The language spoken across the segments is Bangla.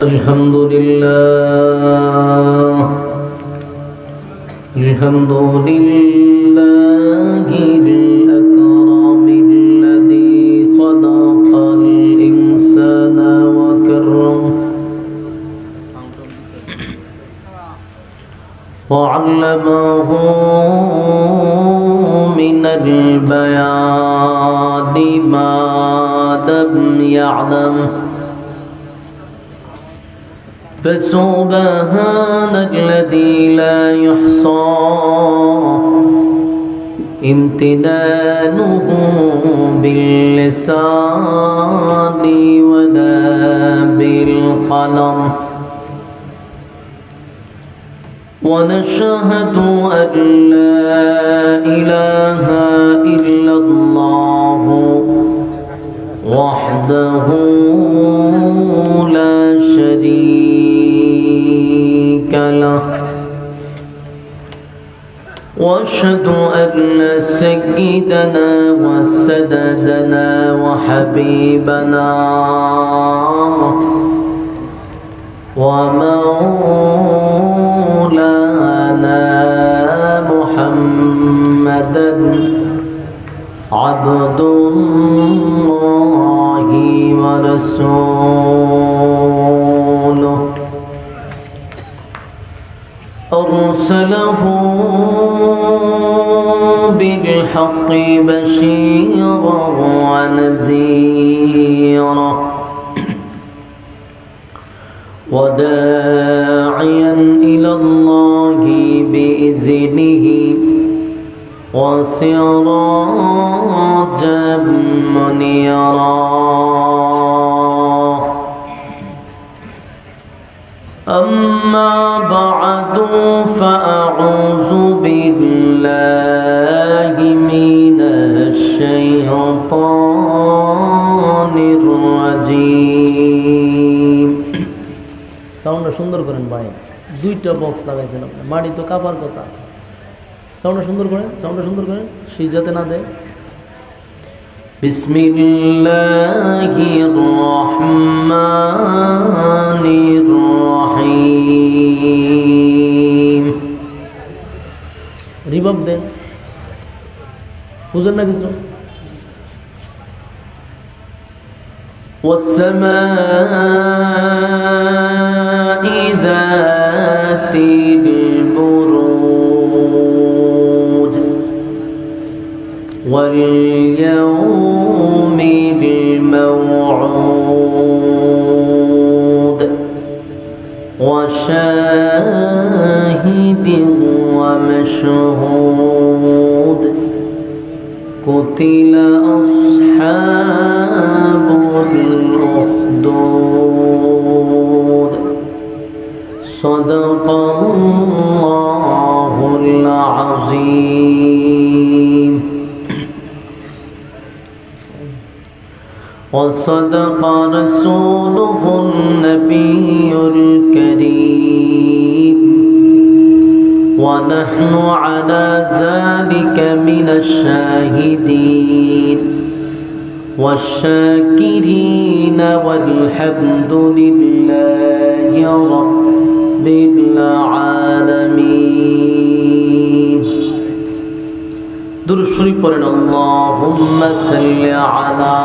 الحمد لله الأكرم الذي خلق الإنسان وكرم وعلمه من البيان ما لم يعلم فسبحان الذي لا يحصى امتنانه باللسان ولا بالقلم ونشهد أن لا إله إلا الله وحده لا شريك له واشهد أن سيدنا وسندنا وحبيبنا ومولانا محمدا عبد الله ورسوله أرسله بالحق بشيرا ونذيرا وداعيا إلى الله بإذنه وسراجا منيرا أما بعد فأعوذ بالله من الشيطان الرجيم সাউন্ডটা সুন্দর করেন ভাই, দুইটা বক্স লাগাইছেন আপনি, মাটি তো কাপার কথা। সাউন্ডটা সুন্দর করেন সেই যাতে না দেয়। বিসমিল্লাহির রহমানির রহিম। রিভার্ব দেন, বুঝেন না কিছু? والسماء ذات البروج واليوم الموعود وشاهد ومشهود قتل أصحاب الأخدود صدق الله العظيم وصدق رسوله النبي الكريم ونحن على ذلك من الشاهدين والشاكرين والحمد لله رب العالمين। درود شريف পড়েন। اللهم صل على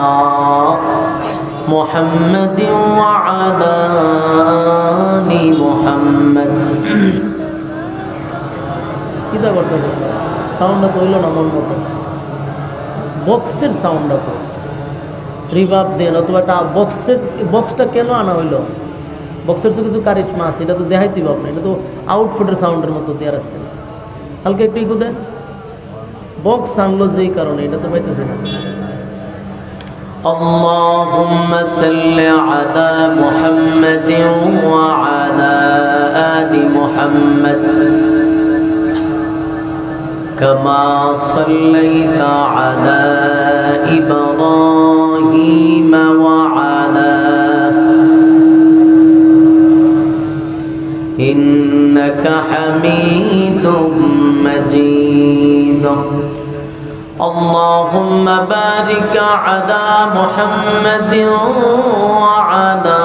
محمد وعلى آل محمد। কিটা করতে হবে? সাউন্ডটা তো হইল না মন মতো, বক্সের সাউন্ডটা তো রিভার্ব দেন, অথবা একটা বক্সটা কেন আনা হইলো? বক্সের তো কিছু কারিশমা আছে, এটা তো দেখাইতে হবে আপনি, এটা তো আউটফুটের সাউন্ডের মতো দেওয়া রাখছেন। হালকা একটু ইকো দেন। বক্স আনলো যেই কারণে, এটা তো পাইতেছে না। اللهم صل على محمد وعلى آل محمد كما صليت على إبراهيم وعلى إنك حميد مجيد اللهم بارك على محمد وعلى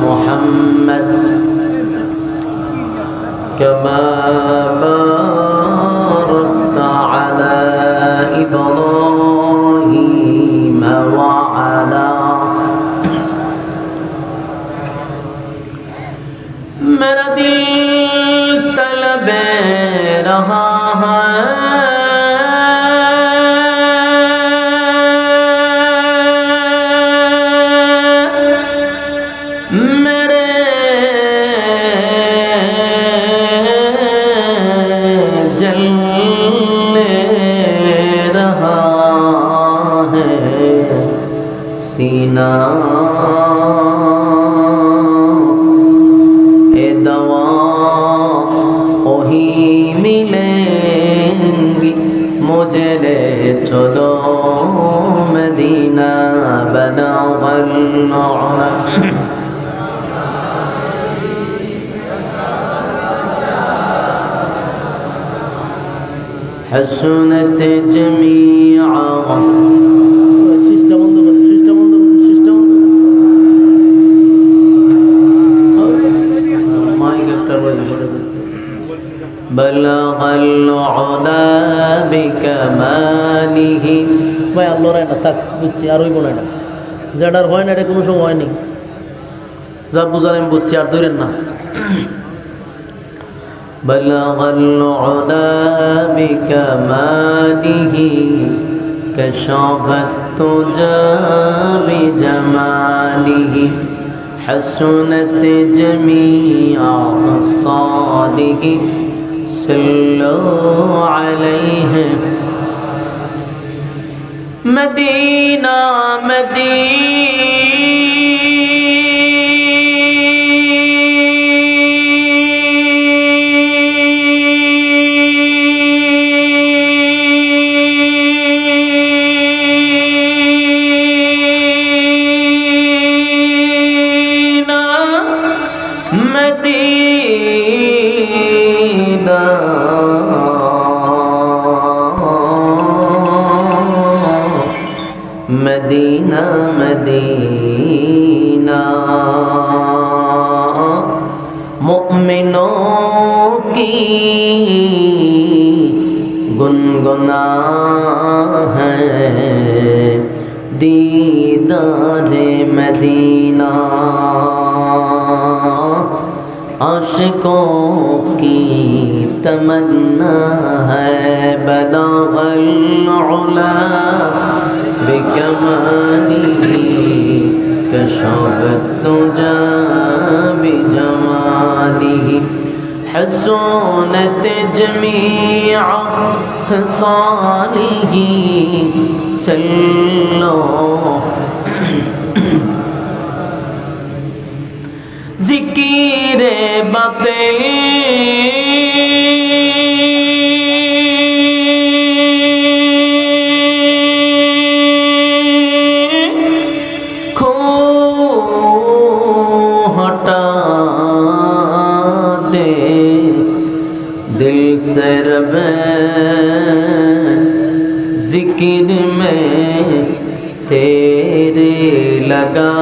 محمد كما باركت على إبراهيم وعلى मेरा दिल तलबे रहा है मेरे जलने रहा है सीना मुझे ले चलो मदीना बनावल حسنت جميعا সিস্টেম বন্ধ করে সিস্টেম বন্ধ করে সিস্টেম মাইক একটা বন্ধ করে بلغ العلا بكماله ভাই আল্লাহর না থাক বুঝছি আর হইব না এটা যেটার হয় না এটা কোনো সময় হয়নি যা বুঝার আমি বুঝছি আর ধরেন না بلغ العلا بكماله كشف التجى بجماله حسنت جميع خصاله صلوا عليه مدينة मदीना मदीना मुमिनों की गुनगुना है दीदारे मदीना आशिकों की तमन्ना है बलगल उला بكماله كشف التجى بجماله حسنت جميع خصاله صلوا ذکر باطل जिक्र में तेरे लगा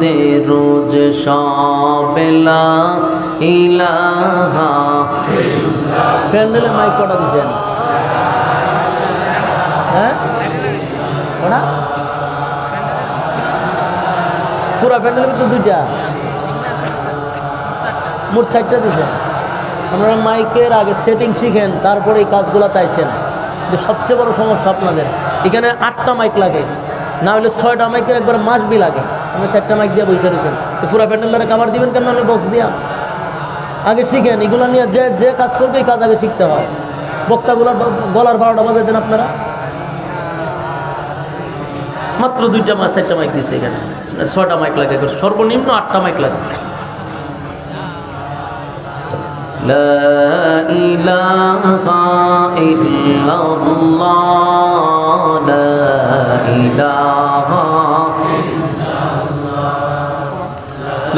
दे रोज शाबिला इलाहा প্যান্ডেলে মাইক কটা দিছেন হ্যাঁ কটা পুরা প্যান্ডেলের ভিতরে দুইটা মোট 4টা দিছেন আপনারা মাইকের আগে সেটিং শিখেন তারপরে এই কাজগুলো তাইছেন যে সবচেয়ে বড় সমস্যা আপনাদের এখানে 8টা মাইক লাগে না হলে 6টা মাইকের একবার মাসবি লাগে আপনি 4টা মাইক দিয়ে বসে রয়েছেন তো পুরো প্যান্ডেলটা কাভার দিবেন কেন আপনি বক্স দিয়া আগে শিখেন এগুলো নিয়ে যে যে কাজ করবে এই কাজ আগে শিখতে হয় বক্তাগুলো গলার 12টা বাজে দেন আপনারা মাত্র 2টা 4টা মাইক দিচ্ছে এখানে 6টা মাইক লাগে সর্বনিম্ন 8টা মাইক লাগে لا إله إلا الله لا إله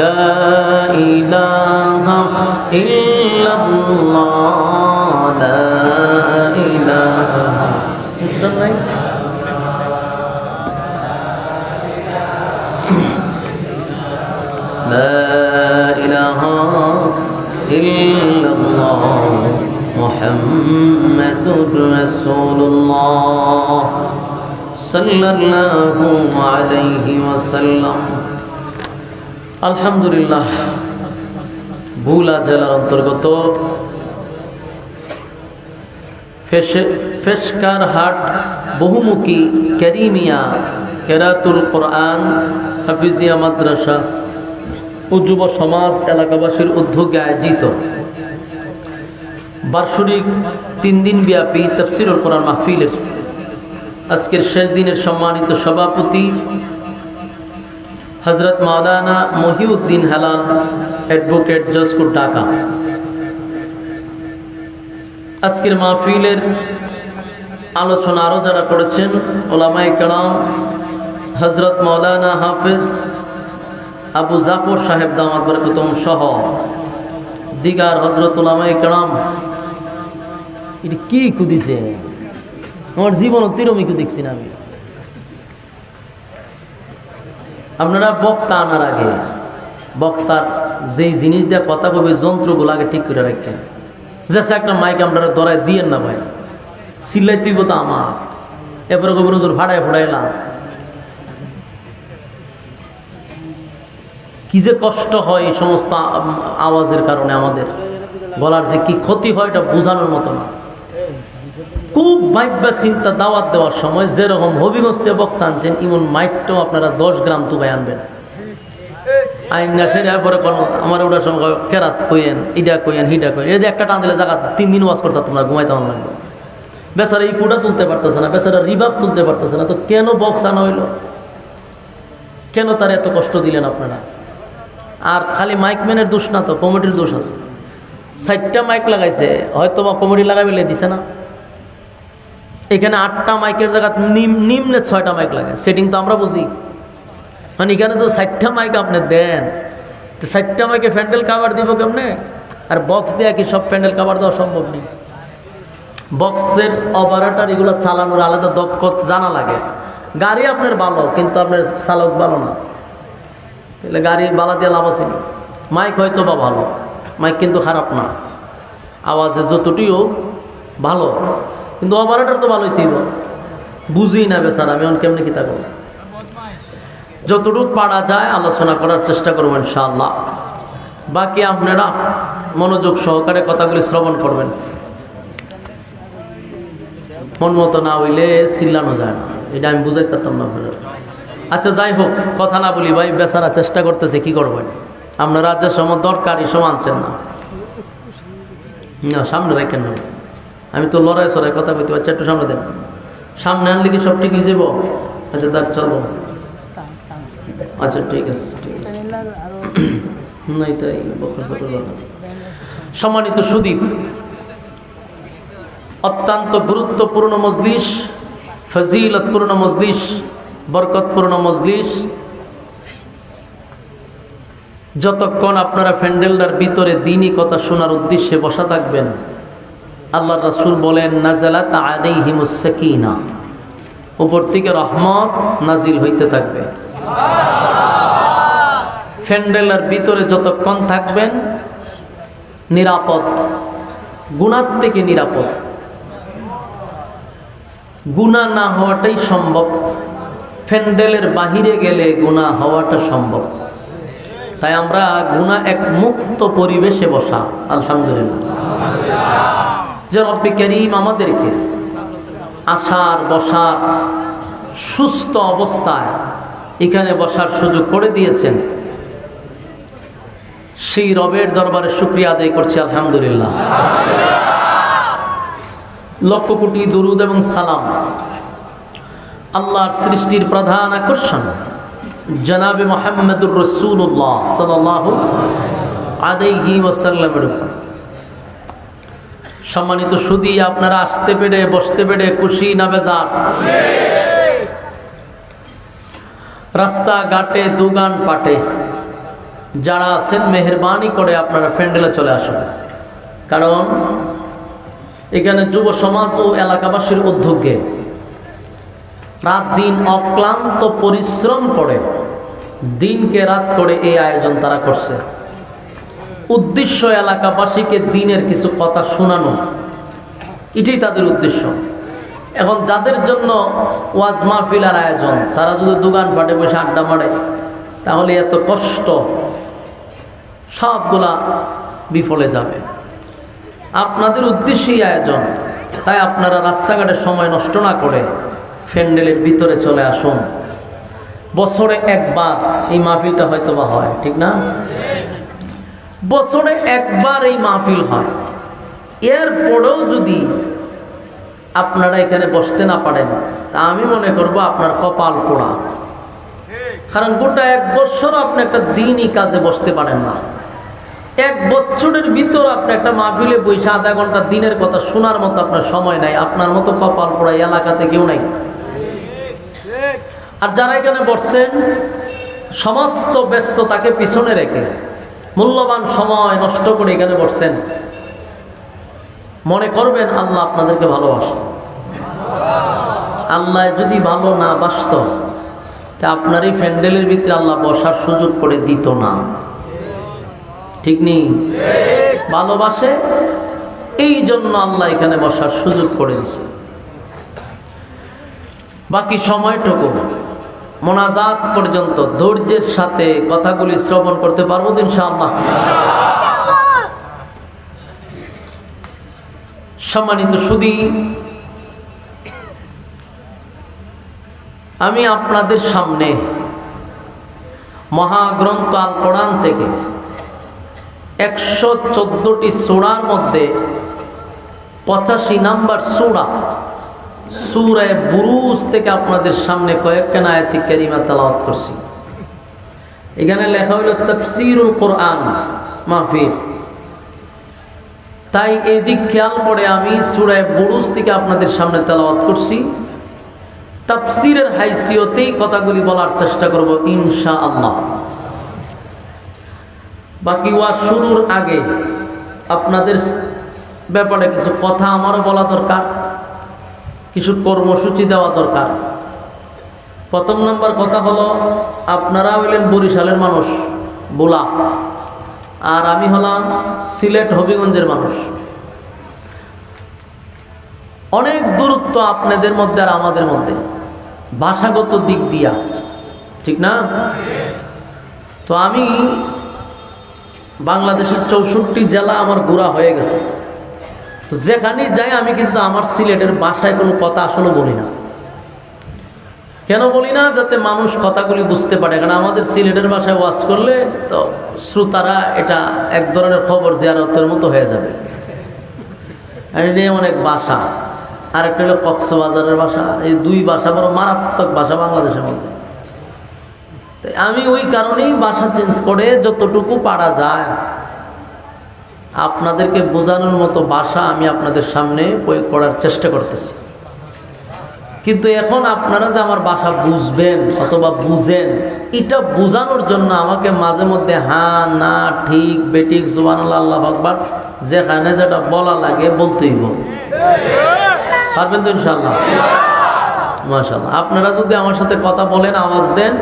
لا إله إلا الله لا إله লা ইলাহা ইল্লাল্লাহ মুহাম্মাদুর রাসূলুল্লাহ সাল্লাল্লাহু আলাইহি ওয়াসাল্লাম। আলহামদুলিল্লাহ, ভোলা জেলার অন্তর্গত ফেশকার হাট বহুমুখী কারিমিয়া কেরাতুল কোরআন হাফিজিয়া মাদ্রাসা ও যুব সমাজ এলাকাবাসীর উদ্যোগে আয়োজিত বার্ষিক 3 দিন ব্যাপী তাফসীরুল কোরআন মাহফিলের আজকের শেষ দিনের সম্মানিত সভাপতি হযরত মাওলানা মহিউদ্দিন হেলাল অ্যাডভোকেট জজকোট ঢাকা। আজকের মাহফিলের আলোচনা আরও যারা করেছেন ওলামায়ে কেরাম হযরত মাওলানা হাফেজ আবু জাফর সাহেব দামাত বরকতুহুম সহ দিগার হযরত ওলামায়ে কেরাম। এটা কি কুদিছে আমার জীবনে তিরমিকু দেখছি না আমি। আপনারা বক্তা আনার আগে বক্তার যেই জিনিস দিয়ে কথা বলবে যন্ত্রগুলো আগে ঠিক করে রাখেন। যেসে একটা মাইক আপনারা ধরায় দিয়েন না ভাই, সিল্লাই তুইব তো আমার এরপরে গোবর ভাড়ায় ফোড়াইলাম। কি যে কষ্ট হয় এই সমস্ত আওয়াজের কারণে, আমাদের গলার যে কি ক্ষতি হয় এটা বোঝানোর মতো না। খুব ভাইবা চিন্তা দাওয়াত দেওয়ার সময় যেরকম হবিগঞ্জ থেকে বক্তা আনছেন এমন মাইকটাও আপনারা 10 গ্রাম তুবাই আনবেন। আইন না সেরে পরে কোনো আমার ওটার সঙ্গে কেরাত কইয়েন, ইডা কইয়েন, হিডা কইয়েন, এই যে একটা টান দিলে জায়গা 3 দিন ওয়াজ করতে তোমরা ঘুমাইতে আমার লাগবে। বেচারা এই কুটা তুলতে পারতেছে না, বেচারা রিভাব তুলতে পারতেছে না, তো কেন বক্স আনা হইল? কেন তার এত কষ্ট দিলেন আপনারা? আর খালি মাইকম্যানের দোষ না, তো কমিটির দোষ আছে। 4টা মাইক লাগাইছে, হয়তো বা কমিটি লাগাইলে দিছে না। এখানে 8টা মাইকের জায়গা নিম্নে 6টা মাইক লাগে, সেটিং তো আমরা বুঝি। মানে এখানে তো 4টা মাইক আপনি দেন, তো 4টা মাইকে প্যান্ডেল কাভার দিব কেমনে? আর বক্স দেওয়া কি সব প্যান্ডেল কাভার দেওয়া সম্ভব নেই। বক্সের অপারেটর এগুলো চালানোর আলাদা দক্ষ জানা লাগে। গাড়ি আপনার ভালো, কিন্তু আপনার চালক ভালো না, তাহলে গাড়ির বালা দিয়ে লাভ আছে। মাইক হয়তো বা ভালো, মাইক কিন্তু খারাপ না, আওয়াজে যতটিও ভালো, কিন্তু অপারেটর তো ভালোই থইব। বুঝি না বেচারা, আমি অন কেমনে কি তা করব। যতটুকু পারা যায় আলোচনা করার চেষ্টা করবো ইনশাআল্লাহ। বাকি আপনারা মনোযোগ সহকারে কথাগুলি শ্রবণ করবেন। মন মতো না হইলে চিল্লানো যায় না, এটা আমি বুঝাইতে পারতাম না আপনারা। আচ্ছা যাই হোক, কথা না বলি ভাই, বেচারা চেষ্টা করতেছে, কি করবেন আপনারা? যে সময় দরকারি সময় আনছেন না, সামনে রাখেন না। আমি তো লড়াই সরাই কথা বলতে পারছি, একটু সামনে দেন। সামনে আনলে কি সব ঠিক হয়ে যাব? আচ্ছা দেখ, চলবো। আচ্ছা ঠিক আছে, ঠিক আছে। নাই তাই সম্মানিত সুদীপ, অত্যন্ত গুরুত্বপূর্ণ মজলিস, ফজিলতপূর্ণ মজলিস, বরকতপূর্ণ মজলিস। যতক্ষণ আপনারা প্যান্ডেলটার ভিতরে দ্বীনি কথা শোনার উদ্দেশ্যে বসা থাকবেন, আল্লাহর রাসূল বলেন নাযালাত আলাইহিমুস সাকিনা, উপর থেকে রহমত নাজিল হইতে থাকবে। প্যান্ডেলের ভিতরে যতক্ষণ থাকবেন নিরাপদ, গুনাহ থেকে নিরাপদ। গুনাহ না হওয়াটাই সম্ভব, প্যান্ডেলের বাহিরে গেলে গুনাহ হওয়াটা সম্ভব। তাই আমরা গুনাহ এক মুক্ত পরিবেশে বসা, আলহামদুলিল্লাহ। যে রব্বে কারীম আমাদেরকে আসার বসার সুস্থ অবস্থায় এখানে বসার সুযোগ করে দিয়েছেন, সেই রবের দরবারে শুকরিয়া আদায় করছি আলহামদুলিল্লাহ। লক্ষ কোটি দুরুদ এবং সালাম আল্লাহর সৃষ্টির প্রধান আকর্ষণ জনাবে মুহাম্মদুর রাসূলুল্লাহ সাল্লাল্লাহু আলাইহি ওয়াসাল্লামের উপর। সম্মানিত সুদী, আপনারা আসতে পেরে বসতে পেরে খুশি না বেজার? রাস্তাঘাটে দোকান পাটে যারা আছেন মেহেরবানি করে আপনারা প্যান্ডেলে চলে আসুন, কারণ এখানে যুব সমাজ ও এলাকাবাসীর উদ্যোগে রাত দিন অক্লান্ত পরিশ্রম করে দিনকে রাত করে এই আয়োজন তারা করছে। উদ্দেশ্য এলাকাবাসীকে দিনের কিছু কথা শোনানো, এটাই তাদের উদ্দেশ্য। এখন যাদের জন্য ওয়াজ মাহফিলের আয়োজন, তারা যদি দোকানপাটে বসে আড্ডা মারে, তাহলে এত কষ্ট সবগুলা বিফলে যাবে। আপনাদের উদ্দেশ্যেই আয়োজন, তাই আপনারা রাস্তাঘাটে সময় নষ্ট না করে প্যান্ডেলের ভিতরে চলে আসুন। বছরে একবার এই মাহফিলটা হয়তো বা হয়, ঠিক না? বছরে একবার এই মাহফিল হয়, এরপরেও যদি আপনারা এখানে বসতে না পারেন, তা আমি মনে করব আপনার কপাল পোড়া। কারণ গোটা এক বছর আপনি একটা দিনই কাজে বসতে পারেন না। এক বছরের ভিতর আপনি একটা মাহফিলে বসে আধা ঘন্টা দিনের কথা শোনার মতো আপনার সময় নাই। আপনার মতো কপাল পোড়া এলাকাতে কেউ নাই। আর যারা এখানে বসছেন, সমস্ত ব্যস্ততাকে পিছনে রেখে মূল্যবান সময় নষ্ট করে এখানে বসছেন, মনে করবেন আল্লাহ আপনাদেরকে ভালোবাসে। আল্লাহ যদি ভালো না বাসত, তা আপনার এই প্যান্ডেলের ভিতরে আল্লাহ বসার সুযোগ করে দিত না, ঠিক নেই? ভালোবাসে, এই জন্য আল্লাহ এখানে বসার সুযোগ করে দিছে। বাকি সময়টুকু মোনাজাত পর্যন্ত ধৈর্যের সাথে কথাগুলি শ্রবণ করতে পারবো তো ইনশাআল্লাহ। সম্মানিত সুধী, আমি আপনাদের সামনে মহাগ্রন্থ আল কোরআন থেকে 114টি সূরার মধ্যে 85 নাম্বার সূরা সূরা বুরুজ থেকে আপনাদের সামনে কয়েকখানা আয়াত কারিমা তেলাওয়াত করছি। এখানে লেখা হলো তাফসীরুল কোরআন মাহফিল, তাই এই দিক খেয়াল করে আমি সূরা বুরুজ থেকে আপনাদের সামনে তেলাওয়াত করছি। তাফসীরের হাইসিয়তেই কথাগুলি বলার চেষ্টা করব ইনশাআল্লাহ। বাকি ওয়াজ শুরুর আগে আপনাদের ব্যাপারে কিছু কথা আমারও বলা দরকার, কিছু কর্মসূচি দেওয়া দরকার। প্রথম নম্বর কথা হলো, আপনারা হইলেন বরিশালের মানুষ, বোলা, আর আমি হলাম সিলেট হবিগঞ্জের মানুষ। অনেক দূরত্ব আপনাদের মধ্যে আর আমাদের মধ্যে, ভাষাগত দিক দিয়া, ঠিক না? তো আমি বাংলাদেশের 64 জেলা আমার ঘোরা হয়ে গেছে। তো যেখানেই যাই আমি কিন্তু আমার সিলেটের ভাষায় কোনো কথা আসলে বলি না। কেন বলি না? যাতে মানুষ কথাগুলি বুঝতে পারে। কারণ আমাদের সিলেটের ভাষায় ওয়াজ করলে তো শ্রোতারা এটা এক ধরনের খবর জিয়ারতের মতো হয়ে যাবে। আর এটা অনেক ভাষা, আর একটা হলো কক্সবাজারের ভাষা। এই দুই ভাষা বড় মারাত্মক ভাষা বাংলাদেশের মধ্যে। আমি ওই কারণেই ভাষা চেঞ্জ করে যতটুকু পারা যায় আপনাদেরকে বোঝানোর মতো ভাষা আমি আপনাদের সামনে প্রয়োগ করার চেষ্টা করতেছি। কিন্তু এখন আপনারা যে আমার ভাষা বুঝবেন অথবা বুঝেন, এটা বোঝানোর জন্য আমাকে মাঝে মধ্যে হ্যাঁ না ঠিক বেঠিক সুবহানাল্লাহ আল্লাহু আকবার যেখানে যেটা বলা লাগে বলতেই হবে। পারবেন তো ইনশাআল্লাহ? মাশাআল্লাহ। আপনারা যদি আমার সাথে কথা বলেন, আওয়াজ দেন,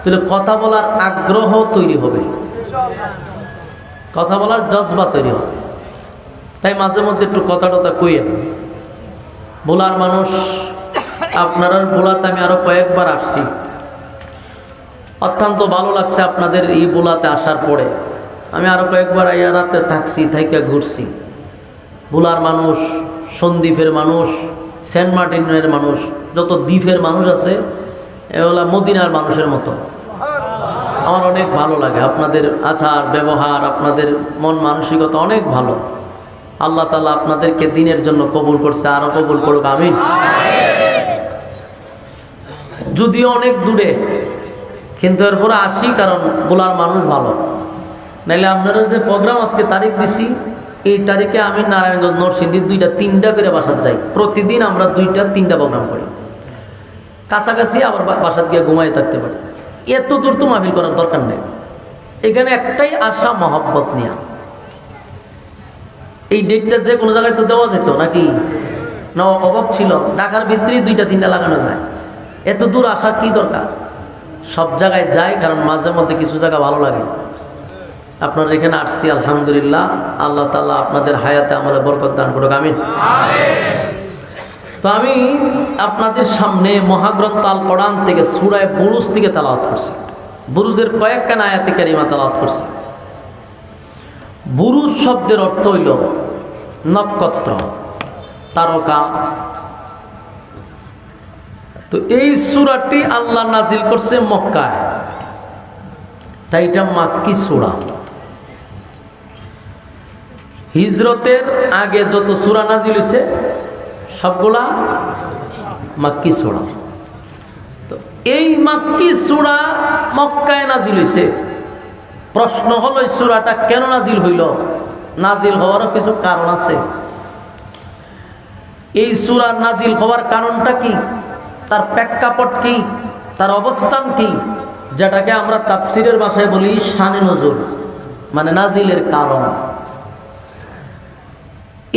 তাহলে কথা বলার আগ্রহ তৈরি হবে, কথা বলার জজবা তৈরি হবে। তাই মাঝে মধ্যে একটু কথা টথা কইয়েন। বোলার মানুষ, আপনারা বোলাতে আমি আরো কয়েকবার আসছি, অত্যন্ত ভালো লাগছে আপনাদের এই বোলাতে আসার পরে। আমি আরো কয়েকবার রাতে থাকছি, থাইকা ঘুরছি। বোলার মানুষ, সন্দ্বীপের মানুষ, সেন্ট মার্টিনের মানুষ, যত দ্বীপের মানুষ আছে এগুলা মদিনার মানুষের মতো। আমার অনেক ভালো লাগে আপনাদের আচার ব্যবহার, আপনাদের মন মানসিকতা অনেক ভালো। আল্লাহ তাআলা আপনাদেরকে দিনের জন্য কবুল করছে, আরো কবুল করুক, আমিন। যদিও অনেক দূরে, কিন্তু এরপরে আসি, কারণ বোলার মানুষ ভালো। নাইলে আপনারা যে প্রোগ্রাম আজকে তারিখ দিছি, এই তারিখে আমি নারায়ণগঞ্জ, নরসিংদী 2টা-3টা করে বাসাত যাই। প্রতিদিন আমরা 2টা-3টা প্রোগ্রাম করি। কাছাকাছি আবার বাসাত গিয়ে ঘুমাই থাকতে পারি। এত দূর তো মাহফিল করার দরকার নেই। এখানে একটাই আশা, মহব্বত নিয়ে। এই ডেটটা যে কোনো জায়গায় তো দেওয়া যেত নাকি? না, অভাব ছিল। ঢাকার ভিতরেই 2টা-3টা লাগানো যায়। এত দূর আসা কি দরকার? সব জায়গায় যাই, কারণ মাঝে মধ্যে কিছু জায়গা ভালো লাগে। আপনারা এখানে আসছি, আলহামদুলিল্লাহ। আল্লাহ তাআলা আপনাদের হায়াতে আমলে বরকত দান করুক, আমিন। তো আমি আপনাদের সামনে মহাগ্রন্থ আল কোরআন থেকে সূরা বুরুজ থেকে তেলাওয়াত করছি। বুরুজের কয়েকখানা আয়াতে কারিমা তেলাওয়াত করছি। বুরুজ শব্দের অর্থ হইল নক্ষত্র, তারকা। তো এই সূরাটি আল্লাহ নাজিল করছে মক্কায়, তাই এটা মাক্কি সূরা। হিজরতের আগে যত সূরা নাজিল হয়েছে সবগুলা মাক্কি সূরা। তো এই মাক্কি সূরা মক্কায় নাজিল হয়েছে। প্রশ্ন হলো এই সূরাটা কেন নাজিল হইল? নাজিল হওয়ারও কিছু কারণ আছে। এই সূরা নাজিল হওয়ার কারণটা কি, তার প্রেক্ষাপট কি, তার অবস্থান কি, যেটাকে আমরা তাফসীরের ভাষায় বলি শানে নজুল, মানে নাজিলের কারণ।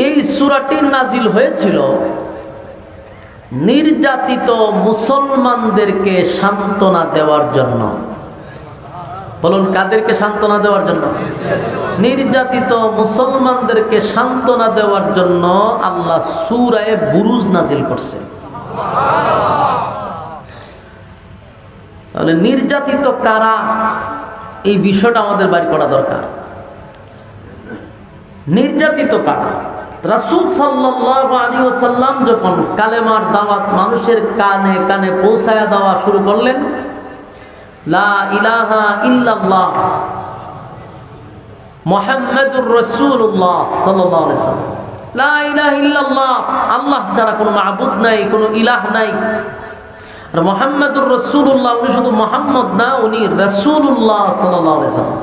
এই সূরাটি নাজিল হয়েছিল নির্যাতিত মুসলমানদেরকে সান্ত্বনা দেওয়ার জন্য। বলুন, কাদেরকে সান্ত্বনা দেওয়ার জন্য? নির্যাতিত মুসলমানদেরকে সান্ত্বনা দেওয়ার জন্য আল্লাহ সূরা বুরুজ নাজিল করছে। তাহলে নির্যাতিত কারা, এই বিষয়টা আমাদের বাড়ি করা দরকার। নির্যাতিত কারা? রাসূল সাল্লাল্লাহু আলাইহি ওয়াসাল্লাম যখন কালেমার দাওয়াত মানুষের কানে কানে পৌঁছায়া দেওয়া শুরু করলেন, লা ইলাহা ইল্লাল্লাহ মুহাম্মাদুর রাসূলুল্লাহ সাল্লাল্লাহু আলাইহি ওয়াসাল্লাম, লা ইলাহা ইল্লাল্লাহ, আল্লাহ ছাড়া কোনো মাবুদ নাই, কোনো ইলাহ নাই। আর মুহাম্মাদুর রাসূলুল্লাহ, উনি শুধু মুহাম্মদ না, উনি রাসূলুল্লাহ সাল্লাল্লাহু আলাইহি ওয়াসাল্লাম।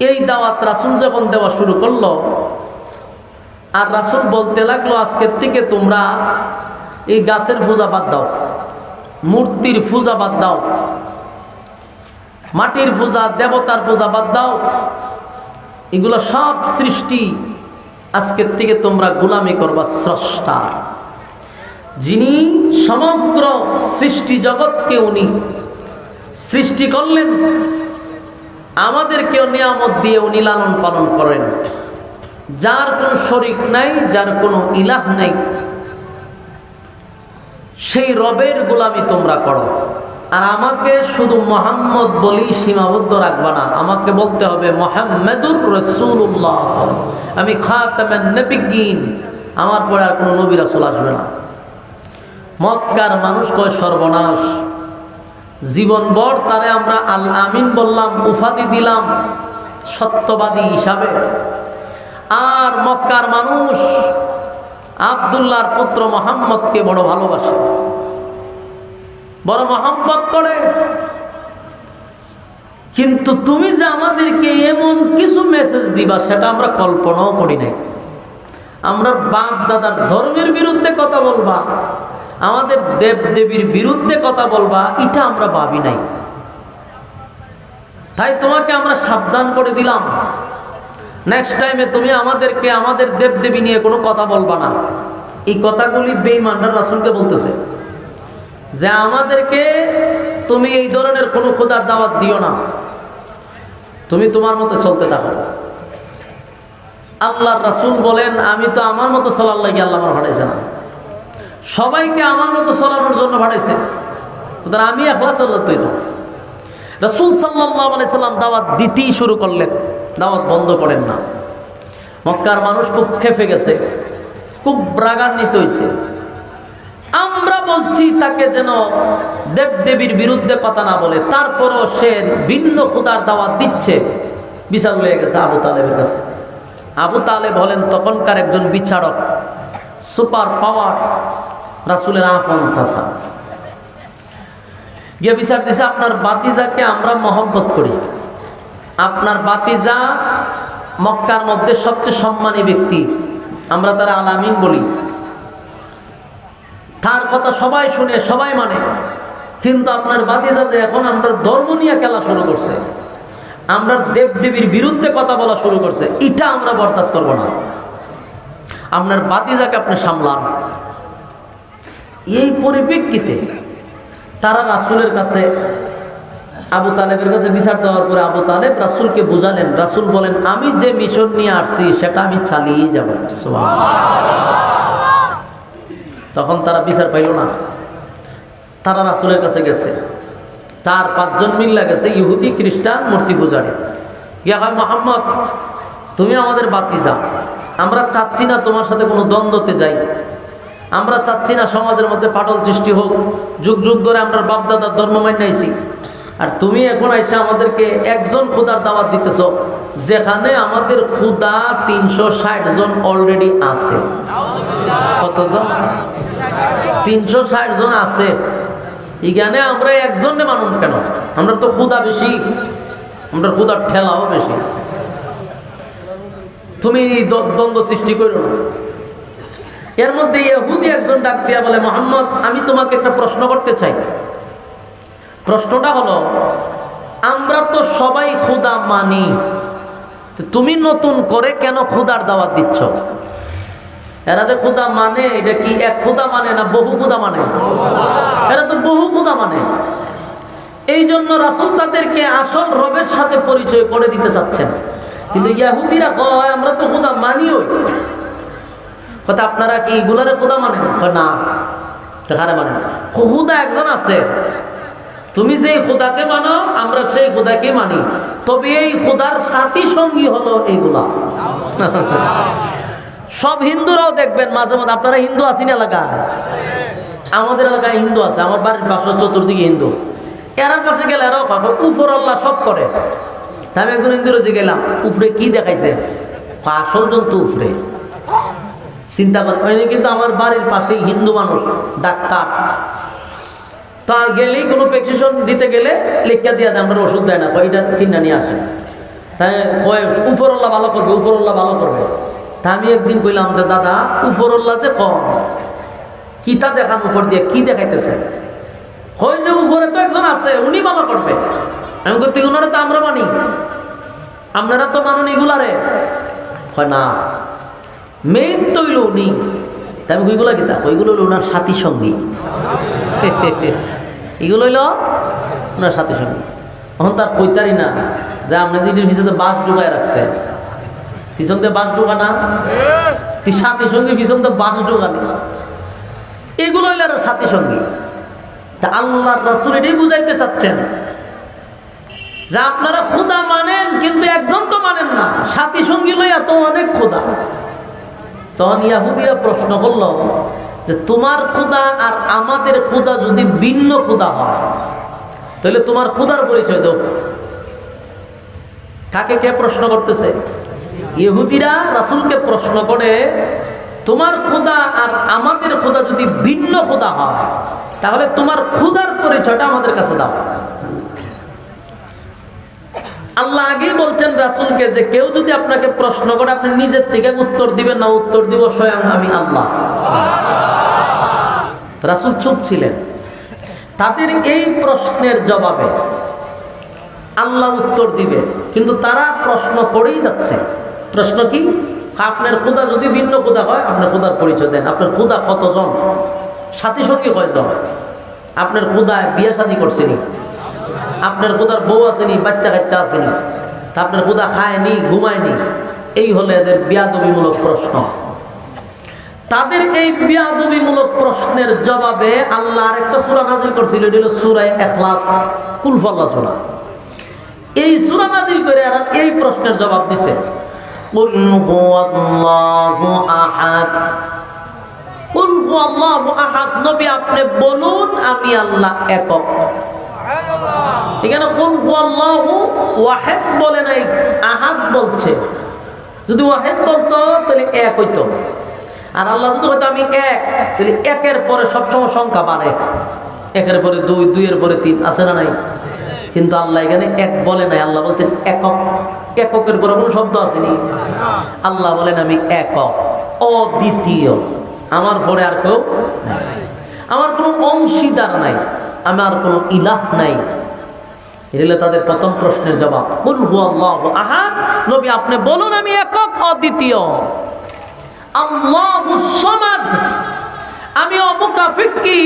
এই দাওয়াত রাসূল যখন দেওয়া শুরু করলো, আর রাসূল বলতে লাগলো, আজকের থেকে তোমরা এই গাছের পূজা বাদ দাও, মূর্তির পূজা বাদ দাও, মাটির পূজা, দেবতার পূজা বাদ দাও, এগুলো সব সৃষ্টি, আজকের থেকে তোমরা গোলামি করবা স্রষ্টার, যিনি সমগ্র সৃষ্টি জগৎকে উনি সৃষ্টি করলেন, আমাদেরকেও নিয়ামত দিয়ে উনি লালন পালন করেন, যার কোনো শরীক নাই, যার কোনো ইলাহ নাই, সেই রবের গোলামি তোমরা করো। আর আমাকে শুধু মুহাম্মদ বলি সীমাবদ্ধ রাখবা না, আমাকে বলতে হবে মুহাম্মাদুর রাসূলুল্লাহ, আমি খাতামুন নবিয়্যিন, আমার পরে আর কোনো নবী রাসূল আসবে না। মক্কার মানুষ কয় সর্বনাশ, জীবনভর তারে আমরা আল আমিন বললাম, উপাধি দিলাম সত্যবাদী হিসাবে, আর মক্কার মানুষ আব্দুল্লাহর পুত্র মুহাম্মদকে বড় ভালোবাসে, বড় মহব্বত করে। কিন্তু তুমি যে আমাদেরকে এমন কিছু মেসেজ দিবা, সেটা আমরা কল্পনাও করি নাই। আমরা বাপ দাদার ধর্মের বিরুদ্ধে কথা বলবা, আমাদের দেব দেবীর বিরুদ্ধে কথা বলবা, এটা আমরা ভাবি নাই। তাই তোমাকে আমরা সাবধান করে দিলাম, নেক্সট টাইমে তুমি আমাদেরকে আমাদের দেব দেবী নিয়ে কোনো কথা বলবা না। এই কথাগুলি বেঈমানরা রাসূলকে বলতেছে যে আমাদেরকে তুমি এই ধরনের কোনো খোদার দাওয়াত দিও না, তুমি তোমার মতো চলতে থাকো। আল্লাহর রাসূল বলেন, আমি তো আমার মতো চলার লাগি আল্লাহ আমার পাঠাইছে না, সবাইকে আমার মতো চলানোর জন্য পাঠাইছে। সুতরাং আমি একলা চলতে তৈরি। রাসূল সাল্লাল্লাহু আলাইহি সাল্লাম দাওয়াত দিতেই শুরু করলেন, দাওয়াত বন্ধ করেন না। মক্কার মানুষ খুব ক্ষেপে গেছে, খুব রাগান্বিত হয়েছে। আমরা বলছি তাকে যেন দেব দেবীর বিরুদ্ধে কথা না বলে, তারপরও সে ভিন্ন খোদার দাওয়াত দিচ্ছে। বিচার হয়ে গেছে আবু তালেবের কাছে। আবু তালেব হলেন তখনকার একজন বিচারক, সুপার পাওয়ার, রাসূলের আপন চাচা। গিয়ে বিচার দিছে, আপনার বাতিজাকে আমরা মহব্বত করি, আপনার বাতিজা মক্কার মধ্যে সবচেয়ে সম্মানী ব্যক্তি, আমরা তারা আল আমিন বলি, তার কথা সবাই শুনে সবাই মানে। কিন্তু আপনার বাতিজা যে এখন আমরা ধর্ম নিয়ে খেলা শুরু করছে, আমরা দেব দেবীর বিরুদ্ধে কথা বলা শুরু করছে, এটা আমরা বরদাস্ত করব না, আপনার বাতিজাকে আপনি সামলান। এই পরিপ্রেক্ষিতে তারা রাসূলের কাছে আবু তালেবের কাছে বিচার দেওয়ার পরে আবু তালেব রাসূলকে বুঝালেন। রাসূল বলেন, আমি যে মিশন নিয়ে আসছি সেটা আমি চালিয়ে যাব। তখন তারা বিচার পাইল না, তারা রাসূলের কাছে গেছে। 4-5 জন মিল্লা গেছে, ইহুদি খ্রিস্টান মূর্তি পূজারী। ইয়া হয় মুহাম্মদ, তুমি আমাদের বাতিজা, আমরা চাচ্ছি না তোমার সাথে কোনো দ্বন্দ্বতে যাই, আমরা চাচ্ছি না সমাজের মধ্যে ফাটল সৃষ্টি হোক। যুগ যুগ ধরে আমরা বাপদাদার ধর্ম মান্য আইছি, আর তুমি এখন আইসা আমাদেরকে একজন খোদার দাওয়াত দিতেছ, যেখানে আমাদের খোদা 360 জন অলরেডি আছে। কতজন? 360 জন আছে। এখানে আমরা একজনে মানুষ কেন? আমরা তো খোদা বেশি, আমরা খোদার ঠেলাও বেশি। তুমি দ্বন্দ্ব সৃষ্টি করো না। এর মধ্যে ইহুদি একজন ডাক দিয়া বলে, মুহাম্মদ, আমি তোমাকে একটা প্রশ্ন করতে চাই। প্রশ্নটা হলো, আমরা তো সবাই খোদা মানি, তুমি নতুন করে কেন খোদার দাওয়াত দিচ্ছ? এরা যে খোদা মানে, এটা কি এক খোদা মানে না বহু খোদা মানে? এরা তো বহু খোদা মানে। এই জন্য রাসূল তাদেরকে আসল রবের সাথে পরিচয় করে দিতে চাচ্ছেন। কিন্তু ইহুদিরা কয়, আমরা তো খোদা মানিও। কথা, আপনারা কি এগুলারে খোদা মানেন? না, কারে মানেন? খোদা একজন আছে, তুমি যে খোদাকে মানো আমরা সেই খোদাকে মানি, তবে এই খোদার সাথী সঙ্গী হলো এইগুলা। সব হিন্দুরাও দেখবেন মাঝে মাঝে, আপনারা হিন্দু আছেন এলাকায়? আমাদের এলাকায় হিন্দু আছে, আমার বাড়ির পাশে চতুর্দিকে হিন্দু। এরা কাছে গেলে এরাও উপর আল্লাহ সব করে। আমি একজন হিন্দুর যে গেলাম, উপরে কি দেখাইছে? আসল জন্তু উপরে। চিন্তা করেন, কিন্তু আমার বাড়ির পাশেই হিন্দু মানুষ, ডাক্তার। তা গেলেই কোনো প্রেসক্রিপশন দিতে গেলে লিখা দিয়ে দেয়, আমরা ওষুধ দেয় না, এটা কিনা নিয়ে আসে। তাই উপরওয়ালা ভালো করবে, উপরওয়ালা ভালো করবে। তা আমি একদিন কইলাম যে, দাদা উপরওয়ালা যে কম, কিতা দেখান উপর দিয়ে, কি দেখাইতেছে? হয় যে উপরে তো একজন আছে, উনি ভালো করবে। আমি করতে, উনারা তো আমরা মানি, আপনারা তো মানুন এগুলারে। হয় না, মেইন তো হইল উনি। তাই আমি ওইগুলা কিতা, ওইগুলো হইল ওনার সাথী সঙ্গী। এগুলো হইল ওনার সাথী সঙ্গী। তখন তার কইতারি না যে আপনি যদি পিছনে বাস ঢুকায় রাখছে, পিছন দিয়ে বাস ঢুকানা, সাথী সঙ্গী পিছন দিয়ে বাস ঢুকানি, এগুলো হইল আর সাথী সঙ্গী। তা আল্লাহর রাসূল এটাই বুঝাইতে চাচ্ছেন যে আপনারা খোদা মানেন, কিন্তু একজন তো মানেন না, সাথী সঙ্গী লইয়া তো অনেক খোদা। তখন ইহুদিরা প্রশ্ন করল যে, তোমার খোদা আর আমাদের খোদা যদি ভিন্ন খোদা হয়, তাহলে তোমার খোদার পরিচয় দাও। কাকে কে প্রশ্ন করতেছে? ইহুদিরা রাসূলকে প্রশ্ন করে, তোমার খোদা আর আমাদের খোদা যদি ভিন্ন খোদা হয়, তাহলে তোমার খোদার পরিচয়টা আমাদের কাছে দাও। আল্লাহ আগেই বলছেন রাসূলকে যে, কেউ যদি আপনাকে প্রশ্ন করে আপনি নিজের থেকে উত্তর দিবেন না, উত্তর দিব স্বয়ং আমি আল্লাহ। রাসূল চুপ ছিলেন। তাদের এই প্রশ্নের জবাবে আল্লাহ উত্তর দিবে, কিন্তু তারা প্রশ্ন করেই যাচ্ছে। প্রশ্ন কি? আপনার খোদা যদি ভিন্ন খোদা হয়, আপনার খোদার পরিচয় দেন। আপনার খোদা কতজন? সাথী সঙ্গী কয়জন? আপনার খোদায় বিয়ে শাদী করছেনি? আপনার খোদার বউ আসেনি, বাচ্চা কাচ্চা আসেনি? তা আপনার খোদা খায়নি, ঘুমায়নি? এই হলো এদের বিয়াদবিমূলক প্রশ্ন। তাদের এই বিয়াদবিমূলক প্রশ্নের জবাবে আল্লাহ আরেকটা সূরা নাযিল করেছিল, এটা হলো সূরা ইখলাস, কুল ফাল্লাহ সূরা। এই সূরা নাযিল করে এরা এই প্রশ্নের জবাব দিছে, কুল হুয়াল্লাহু আহাদ। কুল হুয়াল্লাহু আহাদ, নবী আপনি বলুন আমি আল্লাহ একক। এখানে কুল হুয়াল্লাহু ওয়াহিদ বলে নাই, আহাদ বলছে। যদি ওয়াহিদ বলতো তাহলে এক হইতো, আর আল্লাহ যদি হয়তো আমি এক, তাহলে একের পরে সবসময় সংখ্যা বাড়ে। একের পরে 2, 2 এর পরে 3, আছে না নাই? কিন্তু আল্লাহ এখানে এক বলে নাই, আল্লাহ বলছেন একক। এককের পরে কোনো শব্দ আসেনি। আল্লাহ বলেন আমি একক, অদ্বিতীয়, আমার পরে আর কেউ নাই, আমার কোনো অংশীদার নাই, আমার কোনো ইলাহ নাই। এটা তাদের প্রথম প্রশ্নের জবাব। কুল হুয়াল্লাহু আহাদ, নবী আপনি বলুন আমি একক, অদ্বিতীয়। আল্লাহুস সামাদ, আমি অমুকাফিক্কি,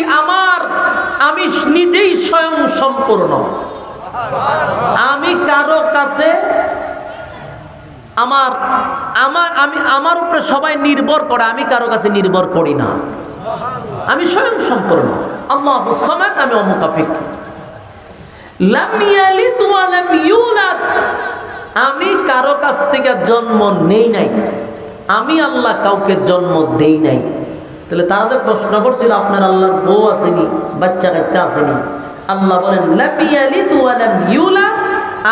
আমি নিজেই স্বয়ং সম্পূর্ণ। আমি কারো কাছে আমার উপরে সবাই নির্ভর করে, আমি কারো কাছে নির্ভর করি না। আমি স্বয়ং সম্পূর্ণ, আল্লাহুস সামাদ, আমি অমুকাফিক। লাম ইয়ালিদ ওয়া লাম ইউলাদ, আমি কারো কাছ থেকে জন্ম নেই নাই, আমি আল্লাহ কাউকে জন্ম দেই নাই। তাহলে তাদের প্রশ্ন করছিল আপনার আল্লাহর বউ আসেনি, বাচ্চা কাচ্চা আসেনি? আল্লাহ বলেন লাম ইয়ালিদ ওয়া লাম ইউলাদ,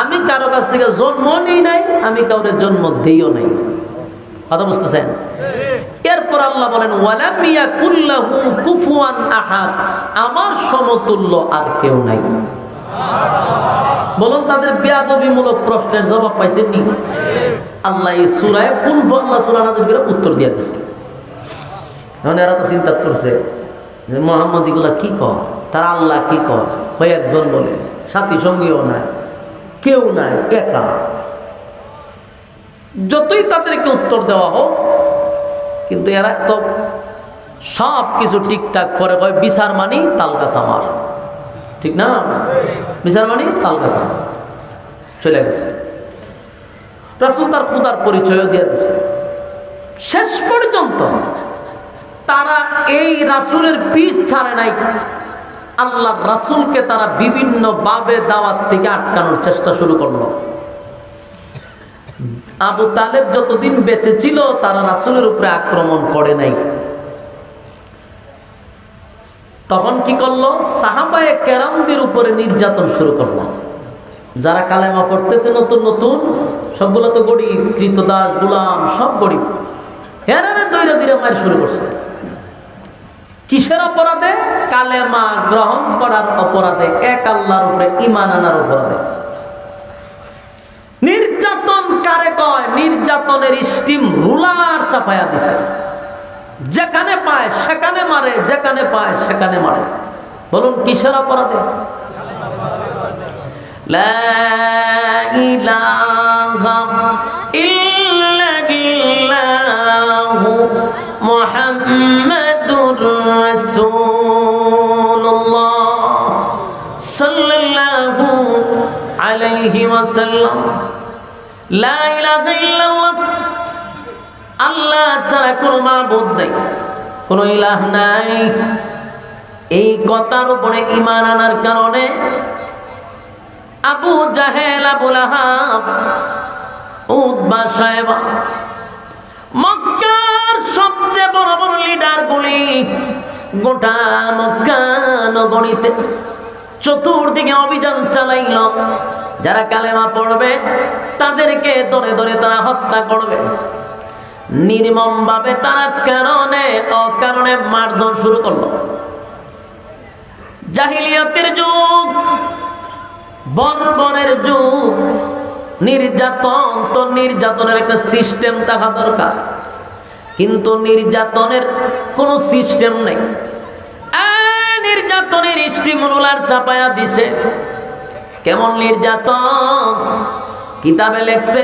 আমি কারো কাছ থেকে জন্ম নেই নাই, আমি কাউকে জন্ম দেইও নাই। কথা বুঝতেছেন? এরপর আল্লাহ বলেন ওয়ালাম ইয়াকুল লাহু কুফুয়ান আহাদ, আমার সমতুল্য আর কেউ নাই। বলুন তাদের বেয়াদবিমূলক প্রশ্নের জবাব পাইছেননি? আল্লাহ এই সূরায়ে কুল আল্লাহ সূরা নাযিল করে উত্তর দিয়ে দিয়েছে। এখন এরা তো চিন্তা করছে যে মুহাম্মদ এগুলা কি কয়, তারা আল্লাহ কি কয়? একজন বলে, সাথী সঙ্গীও নাই, কেউ নাই, একা। যতই তাদেরকে উত্তর দেওয়া হোক, কিন্তু এরা তো সব কিছু ঠিকঠাক করে কয় বিচার মানি তালগাছ আমার, ঠিক না? বিচার মানি তালগাছ আমার, চলে গেছে। রাসূল তার খোদার পরিচয়ও দিয়ে দিয়েছে। শেষ পর্যন্ত তারা এই রাসূলের পিছ ছাড়ে নাই। আল্লাহ রাসূলকে তারা বিভিন্ন ভাবে দাওয়াত থেকে আটকানোর চেষ্টা শুরু করলো। আবু তালেব যতদিন বেঁচে ছিল তারা রাসূলের উপরে আক্রমণ করে নাই। তখন কি করলো? সাহাবায়ে কেরামদের উপরে নির্যাতন শুরু করলো। যারা কালেমা পড়তেছে নতুন নতুন, সবগুলো তো গরিব, কৃতদাস, গোলাম, সব গরিব। এরা ধীরে ধীরে মার শুরু করছে। কিসের অপরাধে? কালেমা গ্রহণ করার অপরাধে, এক আল্লাহর উপরে ঈমান আনার অপরাধে। নির্যাতন কারে কয়? নির্যাতনের স্টিম রুলার চাপায়া দিছে। যেখানে পায় সেখানে মারে, যেখানে পায় সেখানে মারে। বলুন কিসের অপরাধে? লা ইলাহা ইল্লাল্লাহু মুহাম্মাদুর রাসূলুল্লাহ সাল্লাল্লাহু আলাইহি ওয়াসাল্লাম। লা ইলাহা ইল্লাল্লাহ, আল্লাহ ছাড়া কোনো মাবুদ নাই, কোনো ইলাহ নাই। এই কথার উপরে ঈমান আনার কারণে আবু জাহেল, আবু লাহাব, উতবা, সায়বা, মক্কার সবচেয়ে বড় বড় লিডারগুলি গোটা মক্কা নগরীতে চতুর্দিকে অভিযান চালাইল। যারা কালেমা পড়বে তাদেরকে ধরে ধরে তারা হত্যা করবে। নির্মম ভাবে তারা কারণে অকারণে মারধর শুরু করলো। জাহিলিয়াতের যুগ, বর্বরের যুগ, নির্যাতন। তো নির্যাতনের একটা সিস্টেম থাকা দরকার, কিন্তু নির্যাতনের কোনো সিস্টেম নেই। নির্যাতনের স্টিমুলার চাপায়া দিছে। কেমন নির্যাতন? কিতাবে লেখছে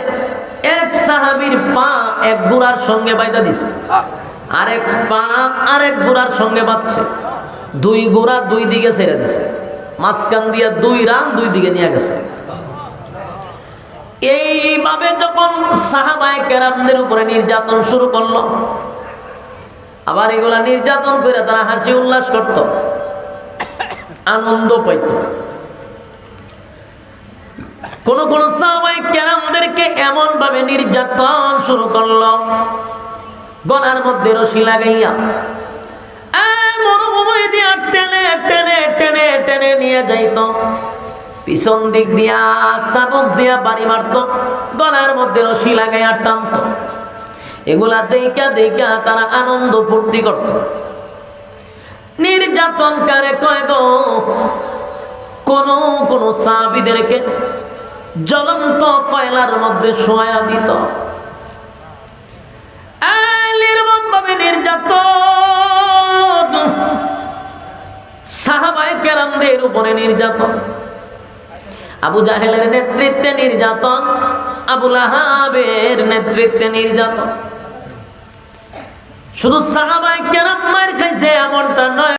এক সাহাবীর পা এক ঘোড়ার সঙ্গে বাইধা দিছে, আরেক পা আরেক ঘোড়ার সঙ্গে বাঁধছে। দুই ঘোড়া দুই দিকে ছেড়ে দিছে, মাঝখান দিয়ে দুই রান দুই দিকে নিয়ে গেছে। এইভাবে যখন সাহাবায়ে কেরামদের উপরে নির্যাতন শুরু করলো, আবার এগুলা নির্যাতন করে তারা হাসি উল্লাস করত, আনন্দ পাইত। কোন কোন সাহাবায়ে কেরামদেরকে এমন ভাবে নির্যাতন শুরু করলো, গলার মধ্যে রশি লাগাইয়া মরুভূমি দিয়া টেনে টেনে টেনে টেনে নিয়ে যাইত, পিছন দিক দিয়া চাবুক দিয়া বাড়ি মারত, গলার মধ্যে রশি লাগাইয়া টানত। এগুলা দেখা দেখা তারা আনন্দ ফুর্তি করত। নির্যাতন কারে কয় গো? কোন কোন সাহাবীদেরকে জ্বলন্ত কয়লার মধ্যে শোয়া দিত। নির্মমভাবে নির্যাতন, সাহাবায়ে কেরামদের উপরে নির্যাতন, আবু জাহেলের নেতৃত্বে নির্যাতন, আবু লাহাবের নেতৃত্বে নির্যাতন। শুধু সাহাবায়ে কেরাম মার খাইছে এমনটা নয়।